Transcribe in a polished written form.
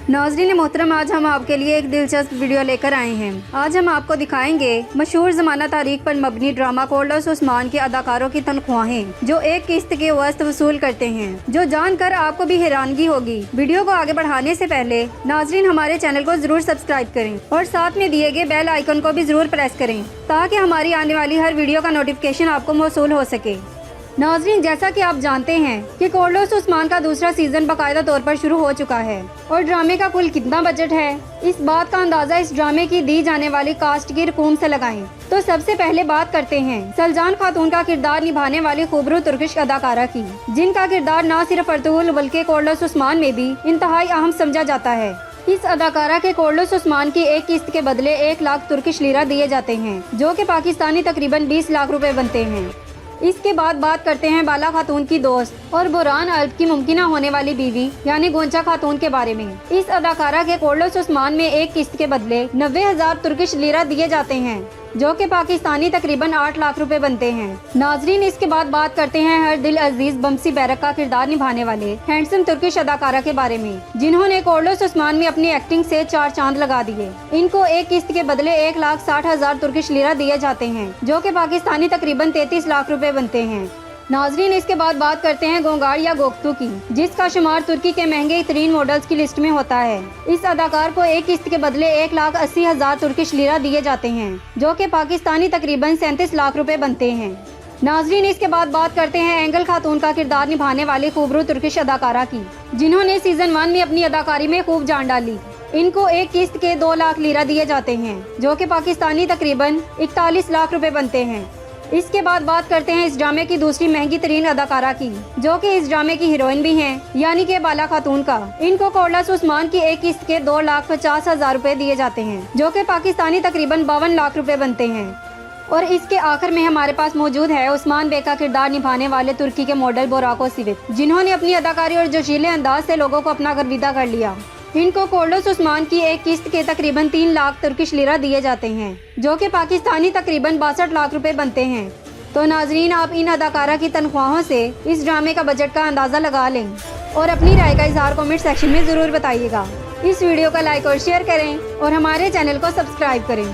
नाज़रीन मोहतरम, आज हम आपके लिए एक दिलचस्प वीडियो लेकर आए हैं। आज हम आपको दिखाएंगे मशहूर ज़माना तारीख पर मबनी ड्रामा कोर्टल्स उस्मान के अदाकारों की तनख्वाहें जो एक किस्त के वस्त वसूल करते हैं, जो जानकर आपको भी हैरानगी होगी। वीडियो को आगे बढ़ाने से पहले नाज़रीन हमारे चैनल को जरूर सब्सक्राइब करें और साथ में दिए गए बेल आइकन को भी जरूर प्रेस करें ताकि हमारी आने वाली हर वीडियो का नोटिफिकेशन आपको मौसूल हो सके। नाज़रीन, जैसा कि आप जानते हैं कि कोर्टल्स उस्मान का दूसरा सीजन बाकायदा तौर पर शुरू हो चुका है और ड्रामे का कुल कितना बजट है, इस बात का अंदाजा इस ड्रामे की दी जाने वाली कास्ट की रकूम से लगाएं। तो सबसे पहले बात करते हैं सलजान खातून का किरदार निभाने वाली खूबरू तुर्किश अदाकारा की, जिनका किरदार न सिर्फ अर्तुगरुल बल्कि कोर्टल्स उस्मान में भी इंतहाई अहम समझा जाता है। इस अदाकारा के कोर्टल्स उस्मान की एक किस्त के बदले 1 लाख तुर्किश लीरा दिए जाते हैं, जो कि पाकिस्तानी तकरीबन 20 लाख रुपए बनते हैं। इसके बाद बात करते हैं बाला खातून की दोस्त और बुरहान अल्ब की मुमकिन होने वाली बीवी यानी गोंचा खातून के बारे में। इस अदाकारा के कोर्टल्स उस्मान में एक किस्त के बदले 90,000 तुर्किश लीरा दिए जाते हैं, जो कि पाकिस्तानी तकरीबन 8 लाख रुपए बनते हैं। नाजरीन, इसके बाद बात करते हैं हर दिल अजीज बमसी बैरक का किरदार निभाने वाले हैंडसम तुर्किश अदाकारा के बारे में, जिन्होंने कोर्टल्स उस्मान में अपनी एक्टिंग से 4 चांद लगा दिए। इनको एक किस्त के बदले 1,60,000 तुर्किश लीरा दिए जाते हैं, जो कि पाकिस्तानी तकरीबन 33 लाख रुपए बनते हैं। नाजरीन, इसके बाद बात करते हैं गोंगार या गोख्तू की, जिसका शुमार तुर्की के महंगे तरीन मॉडल्स की लिस्ट में होता है। इस अदाकार को एक किस्त के बदले 1,80,000 तुर्किश लीरा दिए जाते हैं, जो कि पाकिस्तानी तकरीबन 37 लाख रुपए बनते हैं। नाजरीन, इसके बाद बात करते हैं एंगल खातून का किरदार निभाने वाली खूबरू तुर्किश अदाकारा की, जिन्होंने सीजन 1 में अपनी अदाकारी में खूब जान डाली। इनको एक किस्त के 2 लाख लीरा दिए जाते हैं, जो कि पाकिस्तानी तकरीबन 41 लाख रुपए बनते हैं। इसके बाद बात करते हैं इस ड्रामे की दूसरी महंगी तरीन अदाकारा की, जो कि इस ड्रामे की हीरोइन भी हैं, यानी कि बाला खातून का। इनको कोर्टल्स उस्मान की एक किस्त के 2,50,000 रुपए दिए जाते हैं, जो कि पाकिस्तानी तकरीबन 52 लाख रुपए बनते हैं। और इसके आखिर में हमारे पास मौजूद है उस्मान बे का किरदार निभाने वाले तुर्की के मॉडल बोराको सिविक, जिन्होंने अपनी अदाकारी और जोशीले अंदाज से लोगों को अपना गर्विदा कर लिया। इनको कोर्टल्स उस्मान की एक किस्त के तकरीबन 3 लाख तुर्किश लीरा दिए जाते हैं, जो कि पाकिस्तानी तकरीबन 62 लाख रुपए बनते हैं। तो नाजरीन, आप इन अदाकारा की तनख्वाहों से इस ड्रामे का बजट का अंदाजा लगा लें और अपनी राय का इजहार कमेंट सेक्शन में जरूर बताइएगा। इस वीडियो का लाइक और शेयर करें और हमारे चैनल को सब्सक्राइब करें।